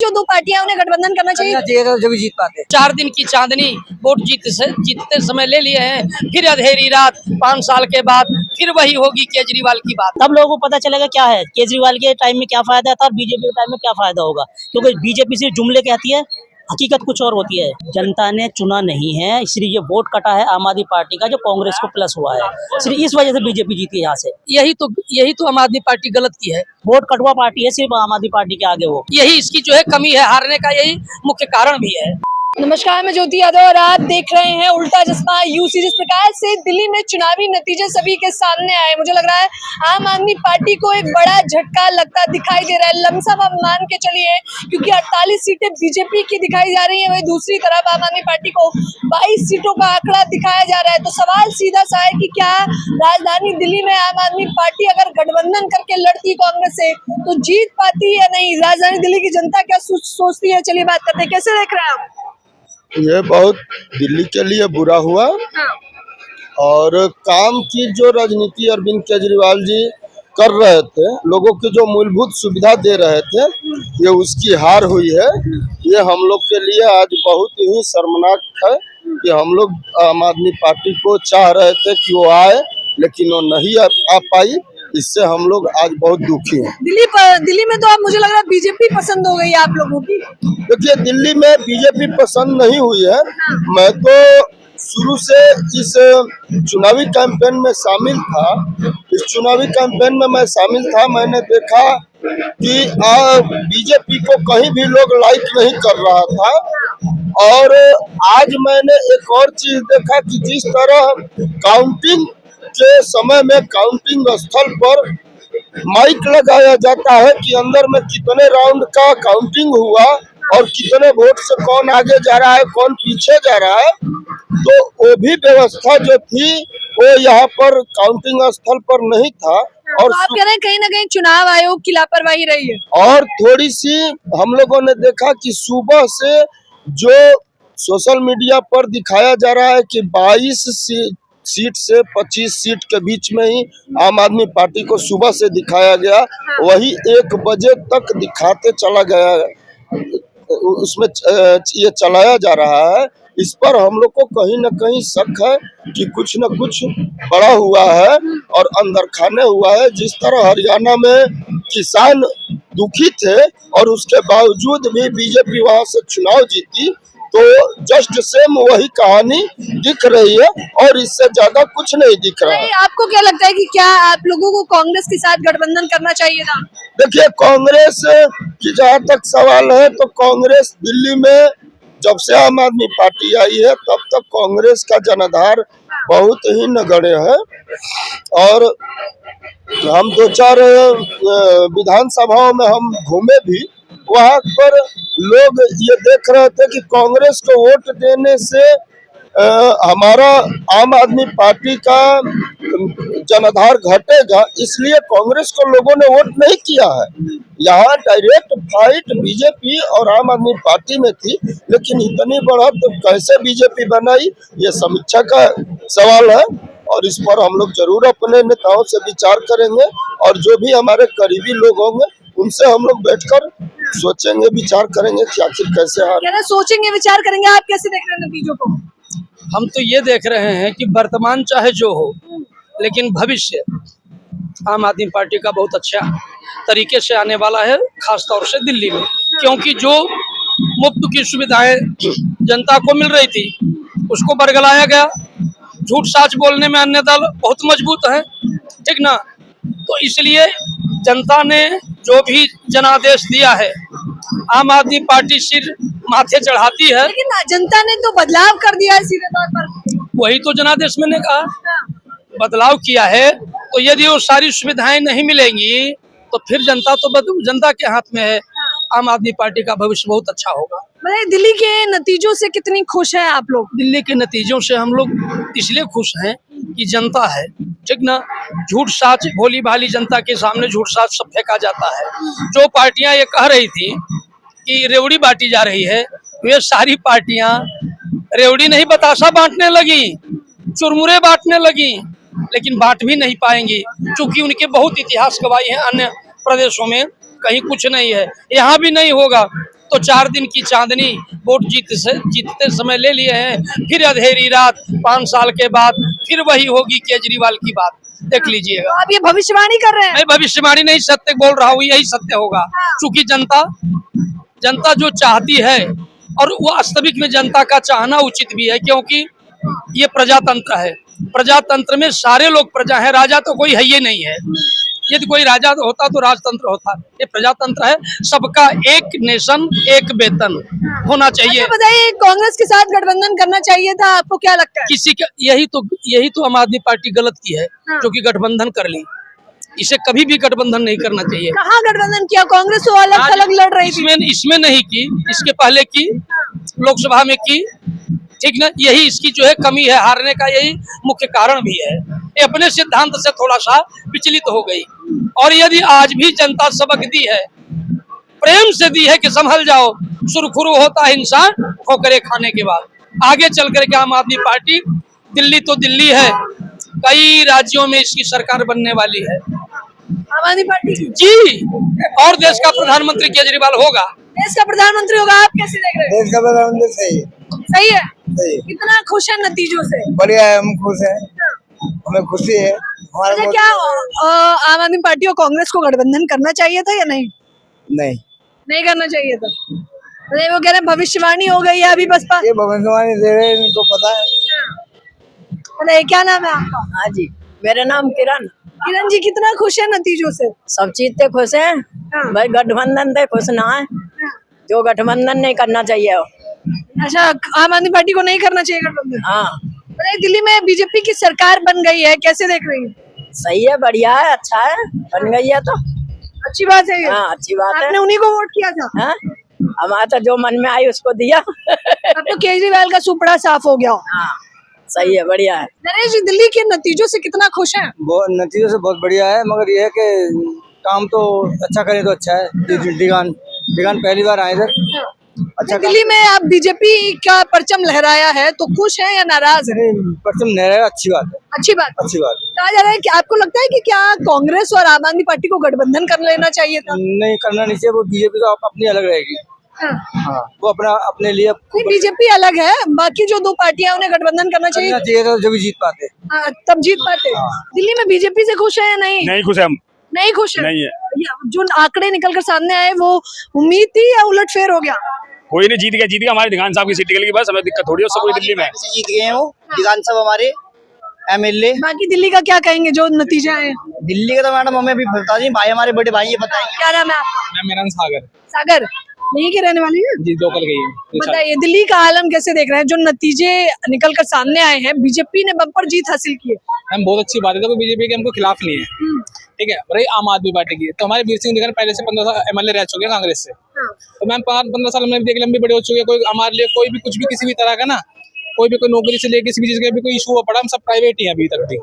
जो दो पार्टियां उन्हें गठबंधन करना चाहिए जब जीत पाते। 4 दिन की चांदनी वोट जीतते समय ले लिए हैं, फिर अंधेरी रात 5 साल के बाद फिर वही होगी केजरीवाल की बात। तब लोगों को पता चलेगा क्या है केजरीवाल के टाइम में क्या फायदा था और बीजेपी के टाइम में क्या फायदा होगा, क्योंकि बीजेपी सिर्फ जुमले कहती है, हकीकत कुछ और होती है। जनता ने चुना नहीं है, इसलिए ये वोट कटा है आम आदमी पार्टी का, जो कांग्रेस को प्लस हुआ है, सिर्फ इस वजह से बीजेपी जीती है यहाँ से। यही तो आम आदमी पार्टी गलत की है। वोट कटवा पार्टी है सिर्फ आम आदमी पार्टी के आगे, वो यही इसकी जो है कमी है, हारने का यही मुख्य कारण भी है। नमस्कार, मैं ज्योति यादव और आप देख रहे हैं उल्टा चश्मा यूसी। जिस प्रकार से दिल्ली में चुनावी नतीजे सभी के सामने आए, मुझे लग रहा है आम आदमी पार्टी को एक बड़ा झटका लगता दिखाई दे रहा है। लमसम आप मान के चलिए, क्योंकि 48 सीटें बीजेपी की दिखाई जा रही है, वही दूसरी तरफ आम आदमी पार्टी को 22 सीटों का आंकड़ा दिखाया जा रहा है। तो सवाल सीधा सा है कि क्या राजधानी दिल्ली में आम आदमी पार्टी अगर गठबंधन करके लड़ती कांग्रेस से तो जीत पाती या नहीं? राजधानी दिल्ली की जनता क्या सोचती है, चलिए बात करते हैं। कैसे देख रहे हैं आप? ये बहुत दिल्ली के लिए बुरा हुआ। और काम की जो राजनीति अरविंद केजरीवाल जी कर रहे थे, लोगों की जो मूलभूत सुविधा दे रहे थे, ये उसकी हार हुई है। ये हम लोग के लिए आज बहुत ही शर्मनाक है कि हम लोग आम आदमी पार्टी को चाह रहे थे कि वो आए, लेकिन वो नहीं आ पाई। इससे हम लोग आज बहुत दुखी हैं। दिल्ली में तो आप, मुझे लग रहा है बीजेपी पसंद हो गई आप लोगों की। देखिए, दिल्ली में बीजेपी पसंद नहीं हुई है। मैं तो शुरू से इस चुनावी कैंपेन में शामिल था। इस चुनावी कैंपेन में मैं शामिल था। मैंने देखा कि बीजेपी को कहीं भी लोग लाइक नहीं कर रहा था। और आज मैंने एक और चीज देखा कि जिस तरह काउंटिंग के समय में काउंटिंग स्थल पर माइक लगाया जाता है कि अंदर में कितने राउंड का काउंटिंग हुआ और कितने वोट से कौन आगे जा रहा है, कौन पीछे जा रहा है, तो वो भी व्यवस्था जो थी वो यहाँ पर काउंटिंग स्थल पर नहीं था। और तो आप कह रहे हैं कहीं ना कहीं चुनाव आयोग की लापरवाही रही है। और थोड़ी सी हम लोगों ने देखा कि सुबह से जो सोशल मीडिया पर दिखाया जा रहा है कि 22 सीट से 25 सीट के बीच में ही आम आदमी पार्टी को सुबह से दिखाया गया, वही 1 बजे तक दिखाते चला गया, उसमें ये चलाया जा रहा है। इस पर हम लोग को कहीं न कहीं शक है कि कुछ न कुछ बड़ा हुआ है और अंदर खाने हुआ है। जिस तरह हरियाणा में किसान दुखी थे और उसके बावजूद भी बीजेपी वहां से चुनाव जीती, तो जस्ट सेम वही कहानी दिख रही है और इससे ज्यादा कुछ नहीं दिख रहा है। आपको क्या लगता है कि क्या आप लोगों को कांग्रेस के साथ गठबंधन करना चाहिए था? देखिए, कांग्रेस की जहाँ तक सवाल है तो कांग्रेस दिल्ली में जब से आम आदमी पार्टी आई है तब तक कांग्रेस का जनाधार बहुत ही नगण्य है। और हम 2-4 विधानसभाओं में हम घूमे भी, वहाँ पर लोग ये देख रहे थे कि कांग्रेस को वोट देने से हमारा आम आदमी पार्टी का जनाधार घटेगा, इसलिए कांग्रेस को लोगों ने वोट नहीं किया है। यहाँ डायरेक्ट फाइट बीजेपी और आम आदमी पार्टी में थी, लेकिन इतनी बढ़त तो कैसे बीजेपी बनाई, ये समीक्षा का सवाल है। और इस पर हम लोग जरूर अपने नेताओं से विचार करेंगे और जो भी हमारे करीबी लोग होंगे उनसे हम लोग बैठकर सोचेंगे, विचार करेंगे कि आखिर कैसे सोचेंगे, विचार करेंगे। आप कैसे देख रहे हैं नतीजों को? हम तो ये देख रहे हैं कि वर्तमान चाहे जो हो, लेकिन भविष्य आम आदमी पार्टी का बहुत अच्छा तरीके से आने वाला है, खास तौर से दिल्ली में। क्योंकि जो मुफ्त की सुविधाएं जनता को मिल रही थी उसको बरगलाया गया। झूठ साच बोलने में अन्य दल बहुत मजबूत है, ठीक ना? तो इसलिए जनता ने जो भी जनादेश दिया है, आम आदमी पार्टी सिर माथे चढ़ाती है। लेकिन जनता ने तो बदलाव कर दिया है सीधे तौर पर। वही तो जनादेश मैंने कहा, बदलाव किया है। तो यदि वो सारी सुविधाएं नहीं मिलेंगी तो फिर जनता के हाथ में है। आम आदमी पार्टी का भविष्य बहुत अच्छा होगा। दिल्ली के नतीजों से कितनी खुश हैं आप लोग? दिल्ली के नतीजों से हम लोग इसलिए खुश हैं कि जनता है, ठीक ना? झूठ साच भोली भाली जनता के सामने झूठ साच सब फेंका जाता है। जो पार्टियां ये कह रही थी कि रेवड़ी बांटी जा रही है, वे सारी पार्टियां रेवड़ी नहीं बतासा बांटने लगी, चुरमुरे बांटने लगी, लेकिन बांट भी नहीं पाएंगी क्योंकि उनके बहुत इतिहास गवाही है। अन्य प्रदेशों में कहीं कुछ नहीं है, यहाँ भी नहीं होगा। तो 4 दिन की चांदनी वोट जीतते समय ले लिए हैं, फिर अंधेरी रात 5 साल के बाद फिर वही होगी केजरीवाल की बात, देख लीजिएगा। तो आप ये भविष्यवाणी कर रहे हैं? मैं भविष्यवाणी नहीं, सत्य बोल रहा हूँ, यही सत्य होगा। क्योंकि जनता जो चाहती है, और वो वास्तविक में जनता का चाहना उचित भी है, क्योंकि ये प्रजातंत्र है। प्रजातंत्र में सारे लोग प्रजा है, राजा तो कोई है ही नहीं है। यदि कोई राजा होता तो राजतंत्र होता। ये प्रजातंत्र है, सबका एक नेशन एक वेतन होना चाहिए। अच्छा बताइए, कांग्रेस के साथ गठबंधन करना चाहिए था, आपको क्या लगता है? किसी का यही तो आम आदमी पार्टी गलत की है, जो कि गठबंधन कर ली। इसे कभी भी गठबंधन नहीं करना चाहिए। कहाँ गठबंधन किया? कांग्रेस तो अलग अलग लड़ रही थी। इसमें नहीं की, इसके पहले की, लोकसभा में की, ठीक ना। यही इसकी जो है कमी है, हारने का यही मुख्य कारण भी है। ये अपने सिद्धांत से थोड़ा सा विचलित हो गई। और यदि आज भी जनता सबक दी है, प्रेम से दी है कि संभल जाओ, सुरखुरु होता है इंसान ठोकरे खाने के बाद। आगे चल करके आम आदमी पार्टी, दिल्ली तो दिल्ली है, कई राज्यों में इसकी सरकार बनने वाली है आम आदमी पार्टी जी, और देश का प्रधानमंत्री केजरीवाल होगा। देश का प्रधानमंत्री होगा। आप कैसे देख रहे हैं? देश का प्रधानमंत्री सही है, सही है। सही है, कितना खुश है नतीजों से? बढ़िया है, हम खुश हैं, हमें खुशी है। हमारा अच्छा, क्या आम आदमी पार्टी और कांग्रेस को गठबंधन करना चाहिए था या नहीं? नहीं, नहीं करना चाहिए था। अरे वो कह रहे हैं भविष्यवाणी हो गई है अभी बसपा। ये भविष्यवाणी दे रहे हैं, इनको पता है। अरे क्या नाम है आपका? हाँ जी, मेरा नाम किरण। किरण जी, कितना खुश है नतीजों से? सब चीज से खुश है भाई, गठबंधन से खुश ना है, जो गठबंधन नहीं करना चाहिए। अच्छा, आम आदमी पार्टी को नहीं करना चाहिए गठबंधन। हाँ, अरे दिल्ली में बीजेपी की सरकार बन गई है, कैसे देख रही है? सही है, बढ़िया है, अच्छा है, बन गई है तो अच्छी बात है ये। हाँ, अच्छी बात है। आपने उन्हीं को वोट किया था? हाँ, हमारा तो जो मन में आई उसको दिया। अब तो केजरीवाल का सुपड़ा साफ हो गया। हाँ, सही है, बढ़िया है। नरेश जी, दिल्ली के नतीजों से कितना खुश हैं? नतीजों से बहुत बढ़िया है, मगर ये है कि काम तो अच्छा करें तो अच्छा है। दिगान पहली बार आए इधर, अच्छा दिल्ली में आप बीजेपी का परचम लहराया है, तो खुश हैं या नाराज है? परचम लहराया, अच्छी बात है, अच्छी बात। अच्छी बात है। कहा जा रहा है कि आपको लगता है कि क्या कांग्रेस और आम आदमी पार्टी को गठबंधन कर लेना चाहिए था? नहीं करना नहीं चाहिए, वो बीजेपी तो अपनी अलग रहेगी। हाँ, वो अपने लिए बीजेपी अलग है, बाकी जो दो पार्टियां उन्हें गठबंधन करना चाहिए तो जब जीत पाते। हाँ, तब जीत पाते। दिल्ली में बीजेपी से खुश है या नहीं? नहीं खुश है हम, नहीं खुश है। नहीं है। जो आंकड़े निकल कर सामने आए, वो उम्मीद थी या उलटफेर हो गया? कोई नहीं, जीत गया हमारे दिगान साहब की सीट निकल गई, बस हमें दिक्कत थोड़ी है उससे। कोई दिल्ली में जीत गए हैं वो दिगान साहब हमारे एमएलए। बाकी दिल्ली का क्या कहेंगे जो नतीजे आए? दिल्ली का तो मैडम हमें अभी बता दी, भाई हमारे बड़े भाई ये बताएंगे। क्या नाम है आपका? मेरा नाम सागर। सागर, यहीं के रहने वाले हैं? जी, लोकल गई है। बताइए, दिल्ली का आलम कैसे देख रहे हैं? जो नतीजे निकल कर सामने आए हैं, बीजेपी ने बम्पर जीत हासिल की है। हम बहुत अच्छी बात है, तो बीजेपी के हमको खिलाफ नहीं है, ठीक है। रही आम आदमी पार्टी की, तो हमारे वीर सिंह दिगान पहले से 15 साल एमएलए रह चुके हैं कांग्रेस से। तो मैम 15 साल में देख लंबी बड़ी हो चुकी है। कोई हमारे लिए कोई भी कुछ भी किसी भी तरह का ना, कोई भी कोई नौकरी से लेकर किसी भी चीज का भी कोई इशू हो पड़ा, हम सब प्राइवेट ही हैं अभी तक भी।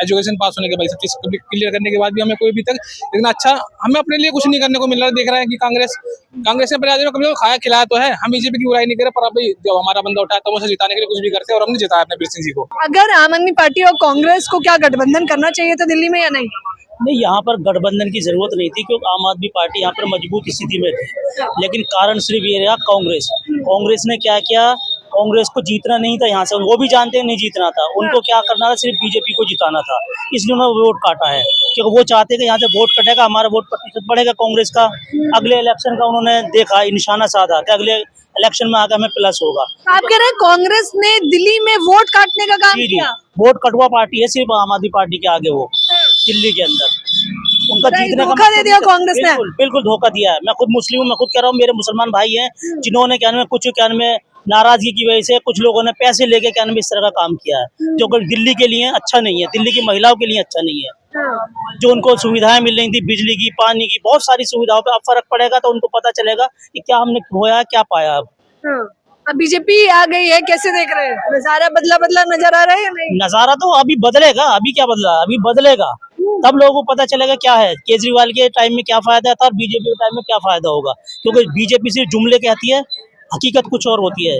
एजुकेशन पास होने के बाद सब चीज क्लियर करने के बाद भी हमें कोई भी तक इतना अच्छा हमें अपने लिए कुछ नहीं करने को मिल रहा है। देख रहे हैं कि कांग्रेस ने अपने आदमी को कभी खाया खिलाया तो है। हम बीजेपी की बुराई नहीं कर रहे, पर अभी जब हमारा बंदा उठाया तो उसे जिताने के लिए कुछ भी करते हैं, और हमने जिताया अपने वीर सिंह जी को। अगर आम आदमी पार्टी और कांग्रेस को क्या गठबंधन करना चाहिए था दिल्ली में या नहीं? नहीं, यहाँ पर गठबंधन की जरूरत नहीं थी, क्योंकि आम आदमी पार्टी यहाँ पर मजबूत स्थिति में थी। लेकिन कारण सिर्फ ये रहा, कांग्रेस ने क्या किया, कांग्रेस को जीतना नहीं था यहाँ से, वो भी जानते हैं नहीं जीतना था, उनको क्या करना था, सिर्फ बीजेपी को जिताना था। इसलिए उन्होंने वोट काटा है, क्योंकि वो चाहते हैं कि यहाँ से वोट कटेगा, हमारा वोट प्रतिशत बढ़ेगा कांग्रेस का। अगले इलेक्शन का उन्होंने देखा, निशाना साधा कि अगले इलेक्शन में आगे हमें प्लस होगा। आप कह रहे हैं कांग्रेस ने दिल्ली में वोट काटने का काम किया? वोट कटवा पार्टी है सिर्फ आम आदमी पार्टी के आगे, वो दिल्ली के अंदर उनका जीतने का धोखा दे दिया कांग्रेस ने। बिल्कुल धोखा दिया है। मैं खुद मुस्लिम हूँ, मैं खुद कह रहा हूँ, मेरे मुसलमान भाई हैं जिन्होंने क्या कुछ नाराजगी की वजह से कुछ लोगों ने पैसे लेके क्या इस तरह का काम किया है, जो दिल्ली के लिए अच्छा नहीं है, दिल्ली की महिलाओं के लिए अच्छा नहीं है। जो उनको सुविधाएं मिल रही थी, बिजली की, पानी की, बहुत सारी सुविधाओं पे अब फर्क पड़ेगा तो उनको पता चलेगा कि क्या हमने खोया, क्या पाया। अब बीजेपी आ गई है, कैसे देख रहे हैं? नजारा बदला नजर आ रहा है या नहीं? नजारा तो अभी बदलेगा, अभी क्या बदला, अभी बदलेगा, तब लोगों को पता चलेगा क्या है, केजरीवाल के टाइम में क्या फायदा था और बीजेपी के टाइम में क्या फायदा होगा। क्योंकि बीजेपी सिर्फ जुमले कहती है, हकीकत कुछ और होती है।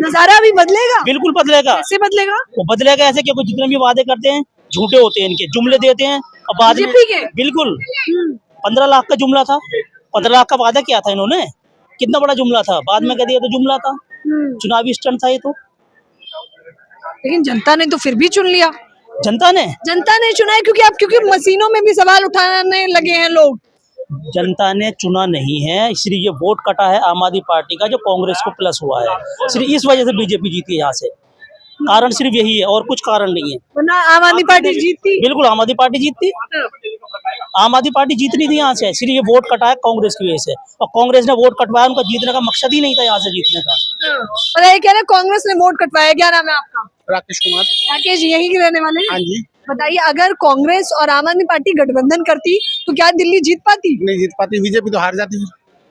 नजारा अभी बदलेगा? बिल्कुल बदलेगा। कैसे बदलेगा? वो बदलेगा ऐसे, क्योंकि जितने भी वादे करते हैं झूठे होते हैं, इनके जुमले देते हैं और बाद में बीजेपी के? बिल्कुल 15 लाख का जुमला था, 15 लाख का वादा किया था इन्होंने, कितना बड़ा जुमला था, बाद में कह दिया तो जुमला था, चुनावी स्टंट था ये तो। लेकिन जनता ने तो फिर भी चुन लिया। जनता ने चुना है क्योंकि मशीनों में भी सवाल उठाने लगे हैं लोग। चुना नहीं है, इसलिए ये वोट कटा है आम आदमी पार्टी का जो कांग्रेस को प्लस हुआ है, सिर्फ इस वजह से बीजेपी जीती है यहाँ से। कारण सिर्फ यही है और कुछ कारण नहीं है, वरना आम आदमी पार्टी जीतती। बिल्कुल आम आदमी पार्टी जीतती, आम आदमी पार्टी जीतनी थी यहाँ से, सिर्फ ये वोट कटा है कांग्रेस की वजह से। और कांग्रेस ने वोट कटवाया, उनका जीतने का मकसद ही नहीं था यहाँ से जीतने का। और ये कह रहे हैं कांग्रेस ने वोट कटवाया। क्या नाम है आपका? राकेश कुमार। राकेश, यही के रहने वाले हैं? हाँ जी। बताइए, अगर कांग्रेस और आम आदमी पार्टी गठबंधन करती तो क्या दिल्ली जीत पाती? नहीं जीत पाती, बीजेपी तो हार जाती है।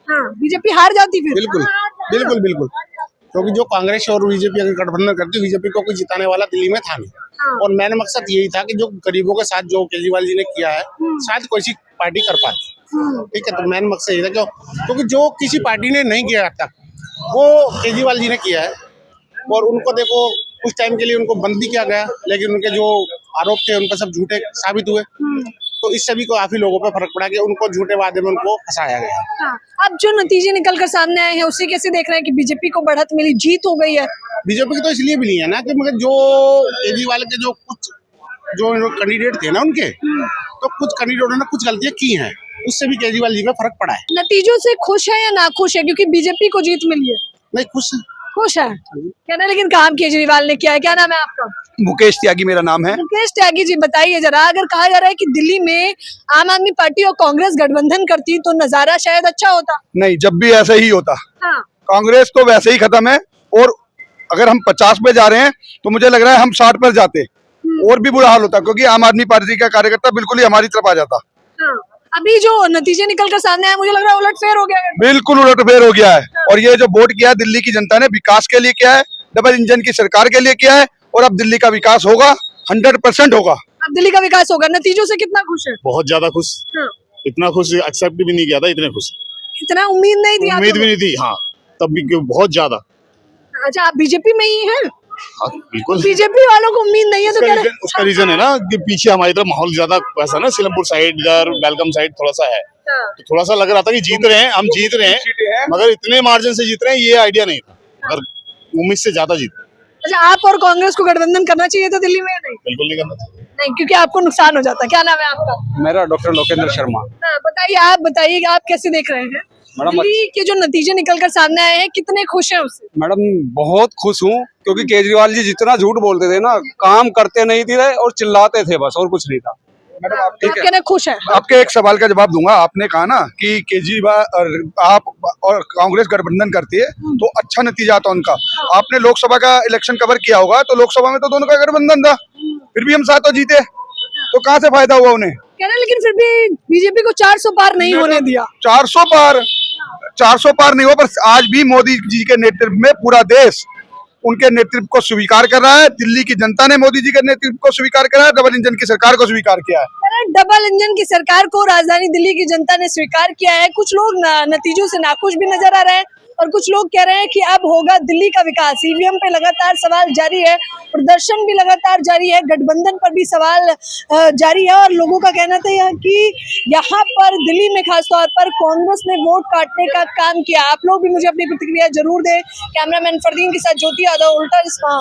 हाँ, बीजेपी हार जाती फिर। बिल्कुल बिल्कुल बिल्कुल, क्योंकि जो कांग्रेस और बीजेपी अगर गठबंधन करती, बीजेपी को कोई जिताने वाला दिल्ली में था नहीं। और मैंने मकसद यही था कि जो गरीबों के साथ जो केजरीवाल जी ने किया है, शायद कोई सी पार्टी कर पाती। ठीक है, तो मैंने मकसद यही था क्योंकि जो किसी पार्टी ने नहीं किया तक, वो केजरीवाल जी ने किया है। और उनको देखो, कुछ टाइम के लिए उनको बंद भी किया गया, लेकिन उनके जो आरोप थे उनका सब झूठे साबित हुए। तो इस सभी को काफी लोगों पर फर्क पड़ा कि उनको झूठे वादे में उनको फंसाया गया। हाँ, अब जो नतीजे निकल कर सामने आए हैं उसे कैसे देख रहे हैं कि बीजेपी को बढ़त मिली, जीत हो गई है? बीजेपी की तो इसलिए मिली है ना कि मगर जो केजरीवाल के जो कुछ जो कैंडिडेट थे ना उनके, तो कुछ कैंडिडेटों ने कुछ गलतियां की हैं, उससे भी केजरीवाल जी में फर्क पड़ा है। नतीजों से खुश है या नाखुश है? क्योंकि बीजेपी को जीत मिली है। नहीं, खुश है कहना, लेकिन काम केजरीवाल ने किया है। क्या नाम है आपका? मुकेश त्यागी मेरा नाम है। मुकेश त्यागी जी, बताइए जरा, अगर कहा जा रहा है कि दिल्ली में आम आदमी पार्टी और कांग्रेस गठबंधन करती तो नजारा शायद अच्छा होता। नहीं, जब भी ऐसा ही होता। हाँ। कांग्रेस तो वैसे ही खत्म है, और अगर हम 50 पे जा रहे हैं तो मुझे लग रहा है हम 60 पर जाते और भी बुरा हाल होता, क्योंकि आम आदमी पार्टी का कार्यकर्ता बिल्कुल ही हमारी तरफ आ जाता। हाँ। अभी जो नतीजे निकल कर सामने आए, मुझे लग रहा है उलटफेर हो गया है। बिल्कुल उलटफेर हो गया है। और ये जो वोट किया है दिल्ली की जनता ने, विकास के लिए किया है, डबल इंजन की सरकार के लिए किया है, और अब दिल्ली का विकास होगा, 100% होगा। अब दिल्ली का विकास होगा। नतीजों से कितना खुश है? बहुत ज्यादा खुश। हाँ। इतना खुश एक्सेप्ट भी नहीं किया था, इतने खुश। इतना उम्मीद नहीं थी? उम्मीद भी नहीं थी, हाँ, तब भी क्यों, बहुत ज्यादा। अच्छा, आप बीजेपी में ही हैं? हाँ, बिल्कुल। बीजेपी वालों को उम्मीद नहीं है तो क्या? उसका रीजन है ना कि पीछे हमारी तरफ माहौल ज्यादा वैसा ना, सीलमपुर साइड इधर बेलकम साइड थोड़ा सा है, तो थोड़ा सा लग रहा था कि जीत रहे हैं, हम जीत रहे हैं, मगर इतने मार्जिन से जीत रहे हैं ये आइडिया नहीं था, अगर उम्मीद से ज्यादा जीत। अच्छा, आप और कांग्रेस को गठबंधन करना चाहिए था दिल्ली में? नहीं, बिल्कुल नहीं करना चाहिए। नहीं, क्योंकि आपको नुकसान हो जाता। क्या नाम है आपका? मेरा डॉक्टर लोकेंद्र शर्मा। बताइए, आप बताइए आप कैसे देख रहे हैं मैडम, दिल्ली के जो नतीजे निकल कर सामने आए हैं, कितने खुश हैं उससे? मैडम बहुत खुश हूँ, क्योंकि केजरीवाल जी जितना झूठ बोलते थे ना, काम करते नहीं थे और चिल्लाते थे बस, और कुछ नहीं था। मैडम आप ठीक है, खुश है? आपके एक सवाल का जवाब दूंगा। आपने कहा ना कि केजरीवाल और आप और कांग्रेस गठबंधन करती है तो अच्छा नतीजा आता उनका। आपने लोकसभा का इलेक्शन कवर किया होगा, तो लोकसभा में तो दोनों का गठबंधन था, फिर भी हम साथ जीते, तो कहाँ से फायदा हुआ उन्हें? लेकिन फिर भी बीजेपी को 400 पार नहीं होने दिया। 400 पार नहीं हुआ, पर आज भी मोदी जी के नेतृत्व में पूरा देश उनके नेतृत्व को स्वीकार कर रहा है। दिल्ली की जनता ने मोदी जी के नेतृत्व को स्वीकार करा है, डबल इंजन की सरकार को स्वीकार किया है। डबल इंजन की सरकार को राजधानी दिल्ली की जनता ने स्वीकार किया है। कुछ लोग नतीजों से नाखुश भी नजर आ रहे हैं, और कुछ लोग कह रहे हैं कि अब होगा दिल्ली का विकास। ईवीएम पे लगातार सवाल जारी है, प्रदर्शन भी लगातार जारी है, गठबंधन पर भी सवाल जारी है, और लोगों का कहना था कि यहाँ पर दिल्ली में खासतौर पर कांग्रेस ने वोट काटने का काम किया। आप लोग भी मुझे अपनी प्रतिक्रिया जरूर दें। कैमरामैन फरदीन के साथ ज्योति यादव, उल्टा चश्मा।